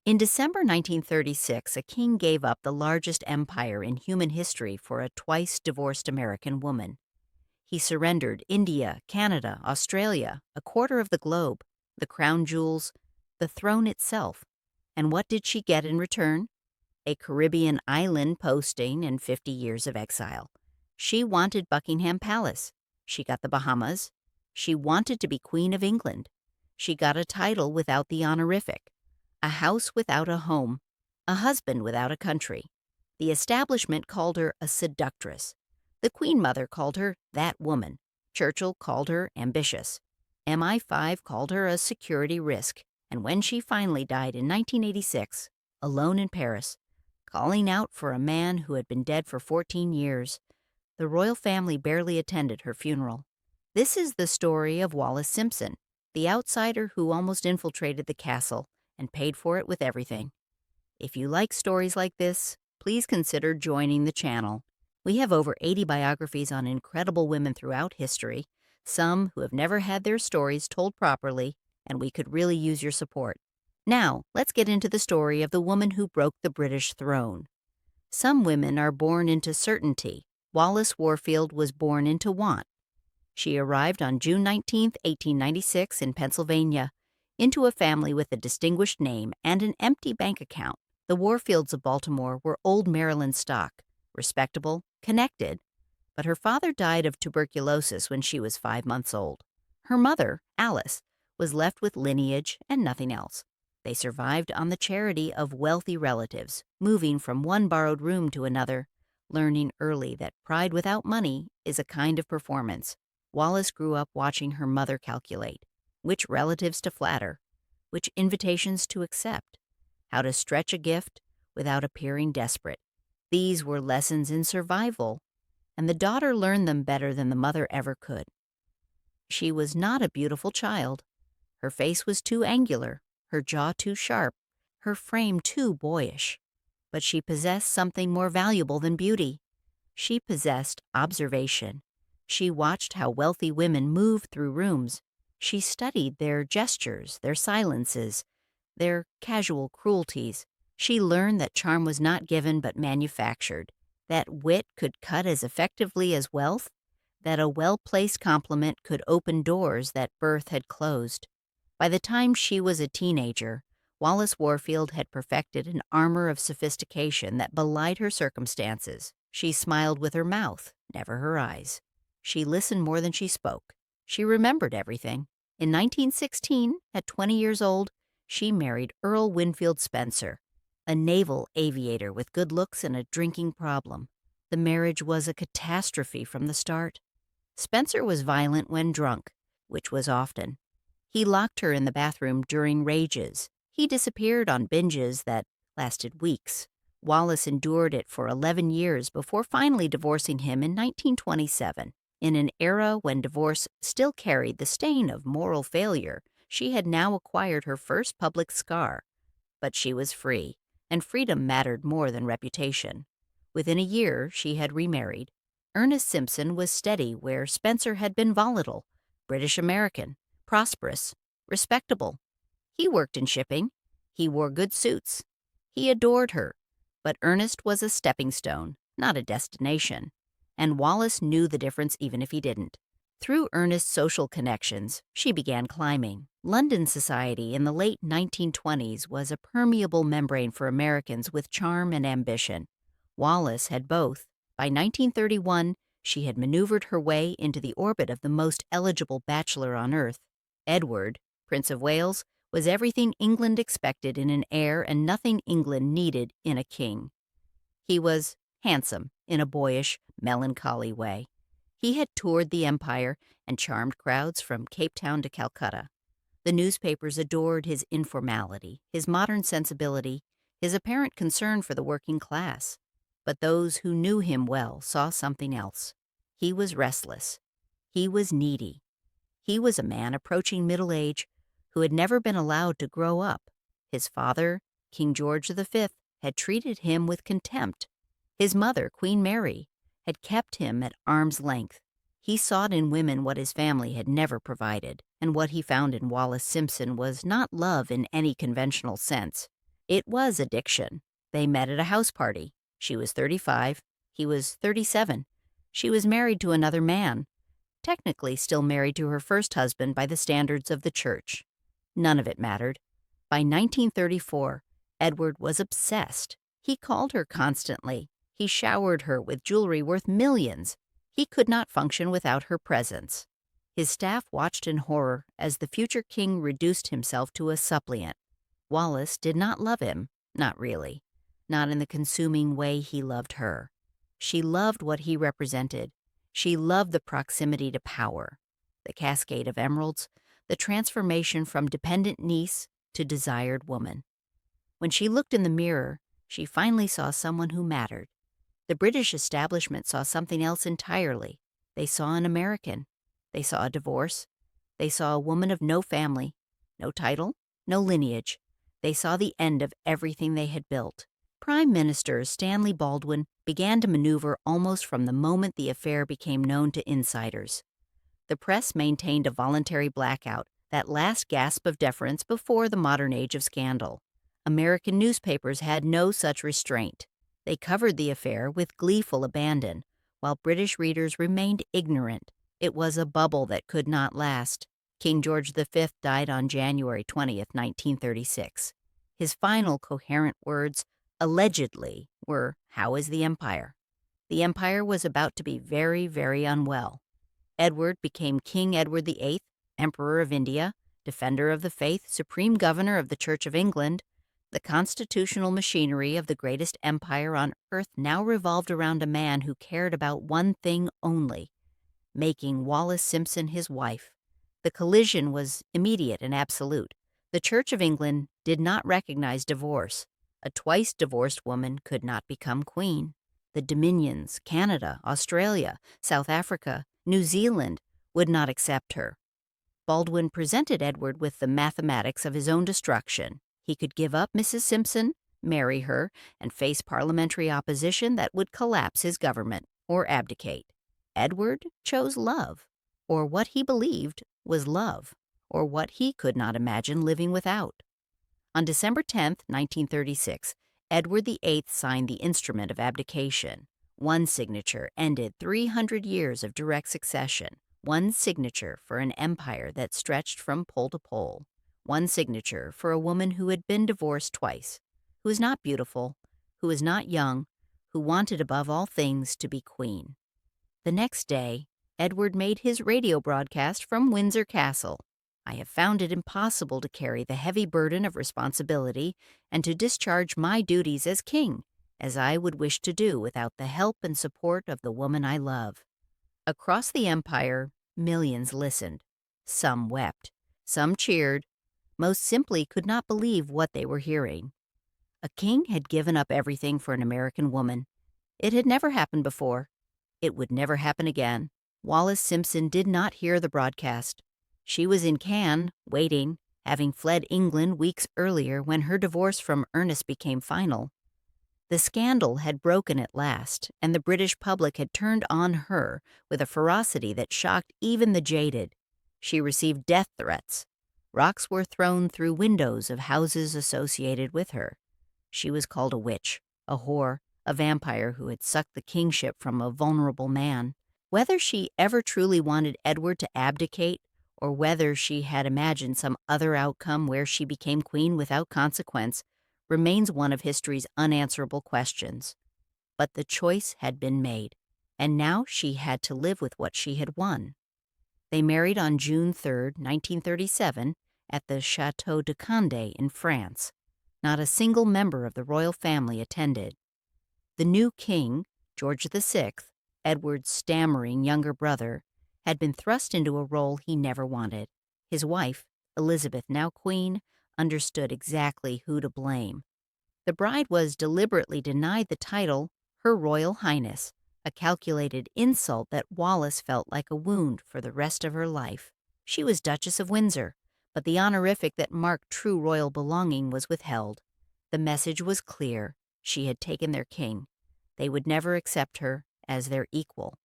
In December 1936, a king gave up the largest empire in human history for a twice divorced American woman. He surrendered India, Canada, Australia, a quarter of the globe, the crown jewels, the throne itself. And what did she get in return? A Caribbean island posting and 50 years of exile. She wanted Buckingham Palace. She got the Bahamas. She wanted to be Queen of England. She got a title without the honorific, a house without a home, a husband without a country. The establishment called her a seductress. The Queen Mother called her that woman. Churchill called her ambitious. MI5 called her a security risk. And when she finally died in 1986, alone in Paris, calling out for a man who had been dead for 14 years, the royal family barely attended her funeral. This is the story of Wallis Simpson, the outsider who almost infiltrated the castle and paid for it with everything. If you like stories like this, please consider joining the channel. We have over 80 biographies on incredible women throughout history, some who have never had their stories told properly, and we could really use your support. Now, let's get into the story of the woman who broke the British throne. Some women are born into certainty. Wallis Warfield was born into want. She arrived on June 19, 1896, in Pennsylvania, into a family with a distinguished name and an empty bank account. The Warfields of Baltimore were old Maryland stock, respectable, connected, but her father died of tuberculosis when she was 5 months old. Her mother, Alice, was left with lineage and nothing else. They survived on the charity of wealthy relatives, moving from one borrowed room to another, learning early that pride without money is a kind of performance. Wallis grew up watching her mother calculate which relatives to flatter, which invitations to accept, how to stretch a gift without appearing desperate. These were lessons in survival, and the daughter learned them better than the mother ever could. She was not a beautiful child. Her face was too angular, her jaw too sharp, her frame too boyish. But she possessed something more valuable than beauty. She possessed observation. She watched how wealthy women moved through rooms. She studied their gestures, their silences, their casual cruelties. She learned that charm was not given but manufactured, that wit could cut as effectively as wealth, that a well-placed compliment could open doors that birth had closed. By the time she was a teenager, Wallis Warfield had perfected an armor of sophistication that belied her circumstances. She smiled with her mouth, never her eyes. She listened more than she spoke. She remembered everything. In 1916, at 20 years old, she married Earl Winfield Spencer, a naval aviator with good looks and a drinking problem. The marriage was a catastrophe from the start. Spencer was violent when drunk, which was often. He locked her in the bathroom during rages. He disappeared on binges that lasted weeks. Wallis endured it for 11 years before finally divorcing him in 1927. In an era when divorce still carried the stain of moral failure, she had now acquired her first public scar. But she was free, and freedom mattered more than reputation. Within a year, she had remarried. Ernest Simpson was steady where Spencer had been volatile, British-American, prosperous, respectable. He worked in shipping. He wore good suits. He adored her. But Ernest was a stepping stone, not a destination. And Wallis knew the difference even if he didn't. Through Ernest's social connections, she began climbing. London society in the late 1920s was a permeable membrane for Americans with charm and ambition. Wallis had both. By 1931, she had maneuvered her way into the orbit of the most eligible bachelor on earth. Edward, Prince of Wales, was everything England expected in an heir and nothing England needed in a king. He was handsome in a boyish, melancholy way. He had toured the empire and charmed crowds from Cape Town to Calcutta. The newspapers adored his informality, his modern sensibility, his apparent concern for the working class. But those who knew him well saw something else. He was restless. He was needy. He was a man approaching middle age who had never been allowed to grow up. His father, King George V, had treated him with contempt. His mother, Queen Mary, had kept him at arm's length. He sought in women what his family had never provided, and what he found in Wallis Simpson was not love in any conventional sense. It was addiction. They met at a house party. She was 35. He was 37. She was married to another man, technically still married to her first husband by the standards of the church. None of it mattered. By 1934, Edward was obsessed. He called her constantly. He showered her with jewelry worth millions. He could not function without her presence. His staff watched in horror as the future king reduced himself to a suppliant. Wallis did not love him, not really, not in the consuming way he loved her. She loved what he represented. She loved the proximity to power, the cascade of emeralds, the transformation from dependent niece to desired woman. When she looked in the mirror, she finally saw someone who mattered. The British establishment saw something else entirely. They saw an American. They saw a divorce. They saw a woman of no family, no title, no lineage. They saw the end of everything they had built. Prime Minister Stanley Baldwin began to maneuver almost from the moment the affair became known to insiders. The press maintained a voluntary blackout, that last gasp of deference before the modern age of scandal. American newspapers had no such restraint. They covered the affair with gleeful abandon, while British readers remained ignorant. It was a bubble that could not last. King George V died on January 20th, 1936. His final coherent words, allegedly, were, "How is the empire?" The empire was about to be very, very unwell. Edward became King Edward VIII, Emperor of India, Defender of the Faith, Supreme Governor of the Church of England. The constitutional machinery of the greatest empire on earth now revolved around a man who cared about one thing only: making Wallis Simpson his wife. The collision was immediate and absolute. The Church of England did not recognize divorce. A twice-divorced woman could not become queen. The Dominions, Canada, Australia, South Africa, New Zealand would not accept her. Baldwin presented Edward with the mathematics of his own destruction. He could give up Mrs. Simpson, marry her, and face parliamentary opposition that would collapse his government or abdicate. Edward chose love, or what he believed was love, or what he could not imagine living without. On December 10, 1936, Edward VIII signed the instrument of abdication. One signature ended 300 years of direct succession. One signature for an empire that stretched from pole to pole. One signature for a woman who had been divorced twice, who was not beautiful, who was not young, who wanted above all things to be queen. The next day, Edward made his radio broadcast from Windsor Castle. I have found it impossible to carry the heavy burden of responsibility and to discharge my duties as king, as I would wish to do without the help and support of the woman I love. Across the empire, millions listened. Some wept. Some cheered. Most simply could not believe what they were hearing. A king had given up everything for an American woman. It had never happened before. It would never happen again. Wallis Simpson did not hear the broadcast. She was in Cannes, waiting, having fled England weeks earlier when her divorce from Ernest became final. The scandal had broken at last, and the British public had turned on her with a ferocity that shocked even the jaded. She received death threats. Rocks were thrown through windows of houses associated with her. She was called a witch, a whore, a vampire who had sucked the kingship from a vulnerable man. Whether she ever truly wanted Edward to abdicate, or whether she had imagined some other outcome where she became queen without consequence, remains one of history's unanswerable questions. But the choice had been made, and now she had to live with what she had won. They married on June 3, 1937, at the Château de Condé in France. Not a single member of the royal family attended. The new king, George VI, Edward's stammering younger brother, had been thrust into a role he never wanted. His wife, Elizabeth, now queen, understood exactly who to blame. The bride was deliberately denied the title Her Royal Highness, a calculated insult that Wallis felt like a wound for the rest of her life. She was Duchess of Windsor, but the honorific that marked true royal belonging was withheld. The message was clear. She had taken their king. They would never accept her as their equal.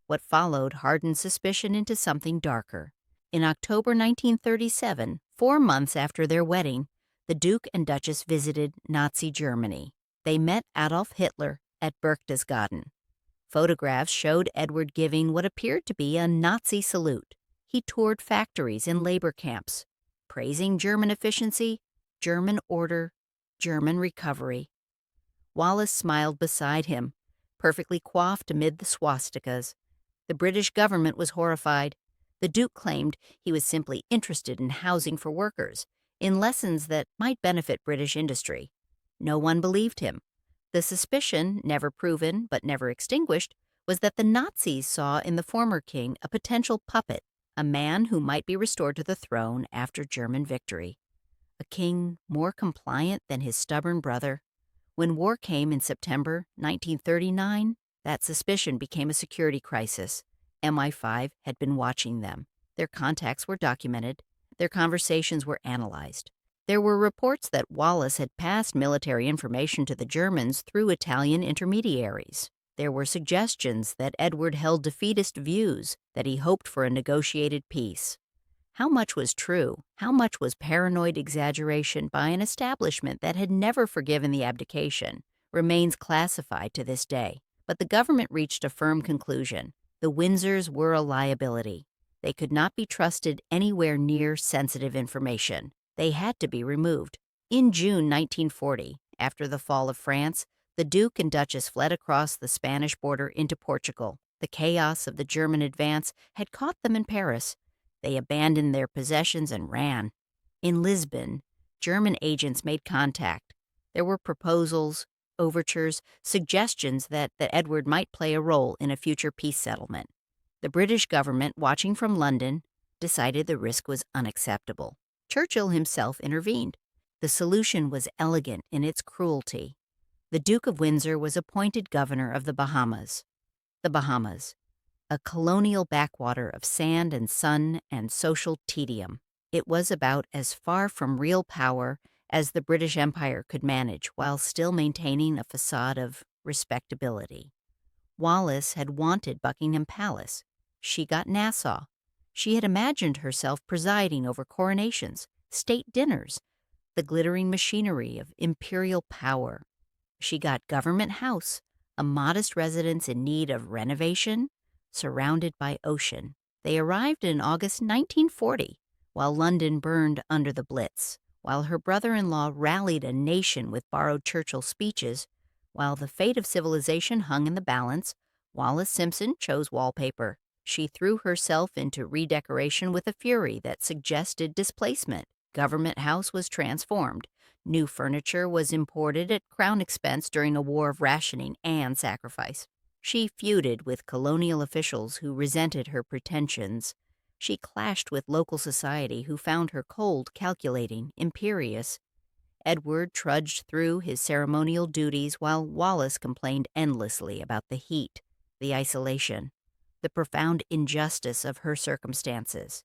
What followed hardened suspicion into something darker. In October 1937, 4 months after their wedding, the Duke and Duchess visited Nazi Germany. They met Adolf Hitler at Berchtesgaden. Photographs showed Edward giving what appeared to be a Nazi salute. He toured factories and labor camps, praising German efficiency, German order, German recovery. Wallis smiled beside him, perfectly coiffed amid the swastikas. The British government was horrified. The Duke claimed he was simply interested in housing for workers, in lessons that might benefit British industry. No one believed him. The suspicion, never proven but never extinguished, was that the Nazis saw in the former king a potential puppet, a man who might be restored to the throne after German victory. A king more compliant than his stubborn brother. When war came in September 1939, that suspicion became a security crisis. MI5 had been watching them. Their contacts were documented. Their conversations were analyzed. There were reports that Wallis had passed military information to the Germans through Italian intermediaries. There were suggestions that Edward held defeatist views, that he hoped for a negotiated peace. How much was true? How much was paranoid exaggeration by an establishment that had never forgiven the abdication remains classified to this day. But the government reached a firm conclusion. The Windsors were a liability. They could not be trusted anywhere near sensitive information. They had to be removed. In June 1940, after the fall of France, the Duke and Duchess fled across the Spanish border into Portugal. The chaos of the German advance had caught them in Paris. They abandoned their possessions and ran. In Lisbon, German agents made contact. There were proposals, overtures, suggestions that Edward might play a role in a future peace settlement. The British government, watching from London, decided the risk was unacceptable. Churchill himself intervened. The solution was elegant in its cruelty. The Duke of Windsor was appointed governor of the Bahamas. The Bahamas, a colonial backwater of sand and sun and social tedium. It was about as far from real power as the British Empire could manage while still maintaining a facade of respectability. Wallis had wanted Buckingham Palace. She got Nassau. She had imagined herself presiding over coronations, state dinners, the glittering machinery of imperial power. She got Government House, a modest residence in need of renovation, surrounded by ocean. They arrived in August 1940, while London burned under the Blitz, while her brother-in-law rallied a nation with borrowed Churchill speeches, while the fate of civilization hung in the balance. Wallis Simpson chose wallpaper. She threw herself into redecoration with a fury that suggested displacement. Government House was transformed. New furniture was imported at Crown expense during a war of rationing and sacrifice. She feuded with colonial officials who resented her pretensions. She clashed with local society who found her cold, calculating, imperious. Edward trudged through his ceremonial duties while Wallis complained endlessly about the heat, the isolation, the profound injustice of her circumstances.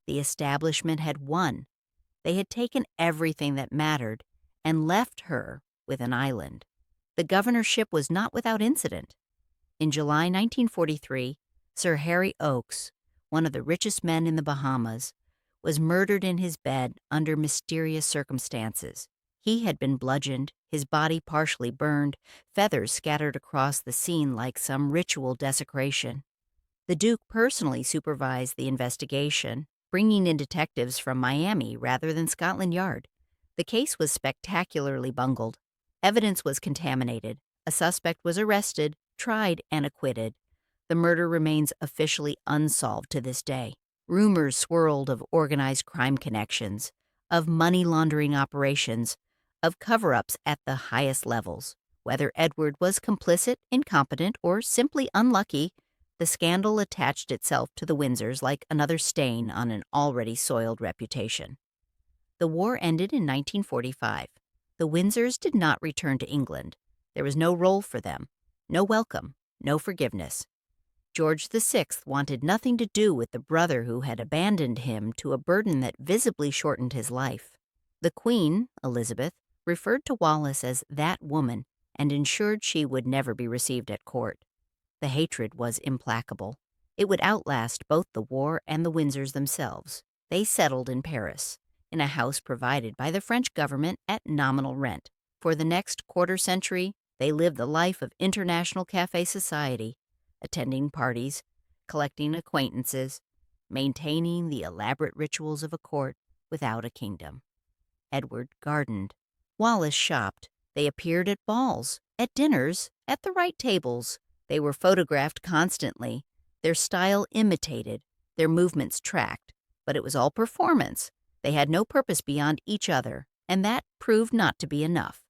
The establishment had won. They had taken everything that mattered and left her with an island. The governorship was not without incident. In July 1943, Sir Harry Oakes, one of the richest men in the Bahamas, was murdered in his bed under mysterious circumstances. He had been bludgeoned, his body partially burned, feathers scattered across the scene like some ritual desecration. The Duke personally supervised the investigation, bringing in detectives from Miami rather than Scotland Yard. The case was spectacularly bungled. Evidence was contaminated. A suspect was arrested, tried, and acquitted. The murder remains officially unsolved to this day. Rumors swirled of organized crime connections, of money laundering operations, of cover-ups at the highest levels. Whether Edward was complicit, incompetent, or simply unlucky, the scandal attached itself to the Windsors like another stain on an already soiled reputation. The war ended in 1945. The Windsors did not return to England. There was no role for them, no welcome, no forgiveness. George VI wanted nothing to do with the brother who had abandoned him to a burden that visibly shortened his life. The Queen, Elizabeth, referred to Wallis as that woman and ensured she would never be received at court. The hatred was implacable. It would outlast both the war and the Windsors themselves. They settled in Paris. in a house provided by the French government at nominal rent. For the next quarter century, they lived the life of international cafe society, attending parties, collecting acquaintances, maintaining the elaborate rituals of a court without a kingdom. Edward gardened. Wallis shopped. They appeared at balls, at dinners, at the right tables. They were photographed constantly, their style imitated, their movements tracked. But it was all performance. They had no purpose beyond each other, and that proved not to be enough.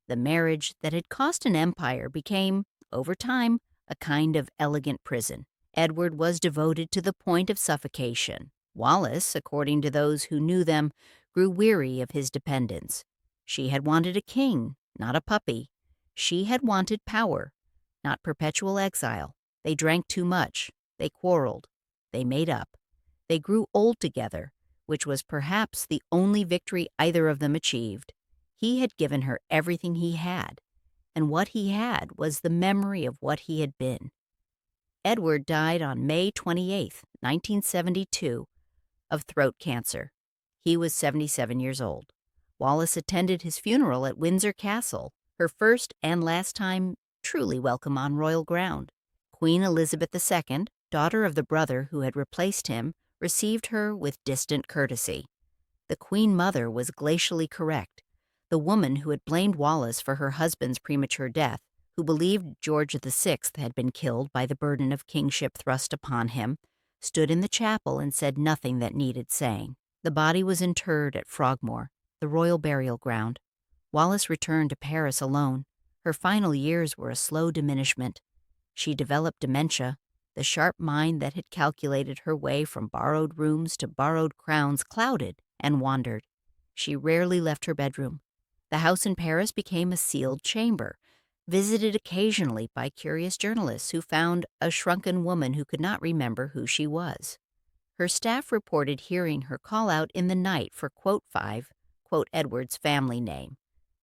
The marriage that had cost an empire became, over time, a kind of elegant prison. Edward was devoted to the point of suffocation. Wallis, according to those who knew them, grew weary of his dependence. She had wanted a king, not a puppy. She had wanted power, not perpetual exile. They drank too much. They quarreled. They made up. They grew old together, which was perhaps the only victory either of them achieved. He had given her everything he had, and what he had was the memory of what he had been. Edward died on May 28, 1972, of throat cancer. He was 77 years old. Wallis attended his funeral at Windsor Castle, her first and last time truly welcome on royal ground. Queen Elizabeth II, daughter of the brother who had replaced him, received her with distant courtesy. The Queen Mother was glacially correct. The woman who had blamed Wallis for her husband's premature death, who believed George VI had been killed by the burden of kingship thrust upon him, stood in the chapel and said nothing that needed saying. The body was interred at Frogmore, the royal burial ground. Wallis returned to Paris alone. Her final years were a slow diminishment. She developed dementia. The sharp mind that had calculated her way from borrowed rooms to borrowed crowns clouded and wandered. She rarely left her bedroom. The house in Paris became a sealed chamber, visited occasionally by curious journalists who found a shrunken woman who could not remember who she was. Her staff reported hearing her call out in the night for quote 5, quote Edward's family name,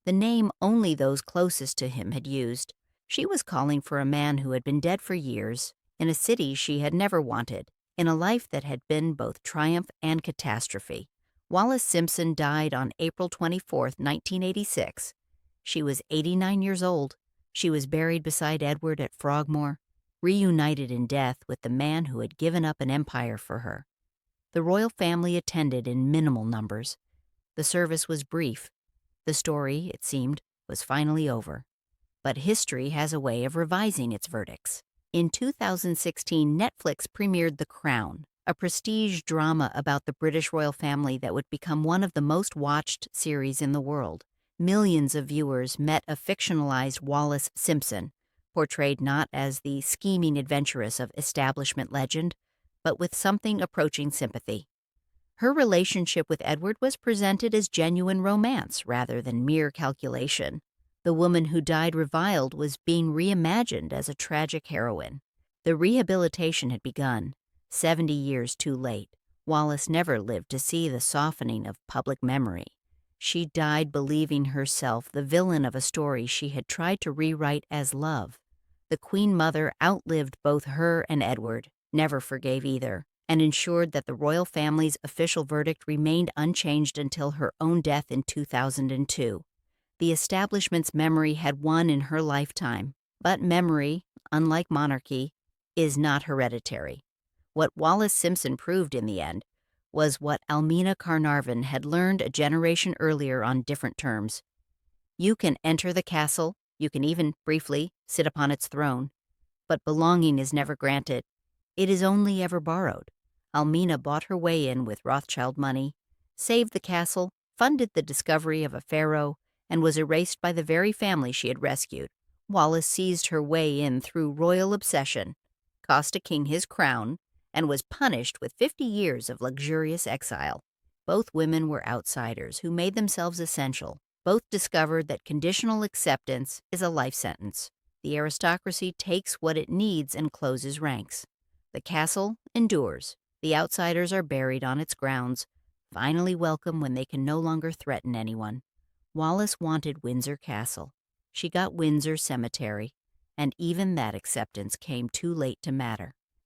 the name only those closest to him had used. She was calling for a man who had been dead for years, in a city she had never wanted, in a life that had been both triumph and catastrophe. Wallis Simpson died on April 24, 1986. She was 89 years old. She was buried beside Edward at Frogmore, reunited in death with the man who had given up an empire for her. The royal family attended in minimal numbers. The service was brief. The story, it seemed, was finally over. But history has a way of revising its verdicts. In 2016, Netflix premiered The Crown, a prestige drama about the British royal family that would become one of the most watched series in the world. Millions of viewers met a fictionalized Wallis Simpson, portrayed not as the scheming adventuress of establishment legend, but with something approaching sympathy. Her relationship with Edward was presented as genuine romance rather than mere calculation. The woman who died reviled was being reimagined as a tragic heroine. The rehabilitation had begun, 70 years too late. Wallis never lived to see the softening of public memory. She died believing herself the villain of a story she had tried to rewrite as love. The Queen Mother outlived both her and Edward, never forgave either, and ensured that the royal family's official verdict remained unchanged until her own death in 2002. The establishment's memory had won in her lifetime, but memory, unlike monarchy, is not hereditary. What Wallis Simpson proved in the end was what Almina Carnarvon had learned a generation earlier on different terms. You can enter the castle, you can even, briefly, sit upon its throne, but belonging is never granted. It is only ever borrowed. Almina bought her way in with Rothschild money, saved the castle, funded the discovery of a pharaoh, and was erased by the very family she had rescued. Wallis seized her way in through royal obsession, cost a king his crown, and was punished with 50 years of luxurious exile. Both women were outsiders who made themselves essential. Both discovered that conditional acceptance is a life sentence. The aristocracy takes what it needs and closes ranks. The castle endures. The outsiders are buried on its grounds, finally welcome when they can no longer threaten anyone. Wallis wanted Windsor Castle. She got Windsor Cemetery, and even that acceptance came too late to matter.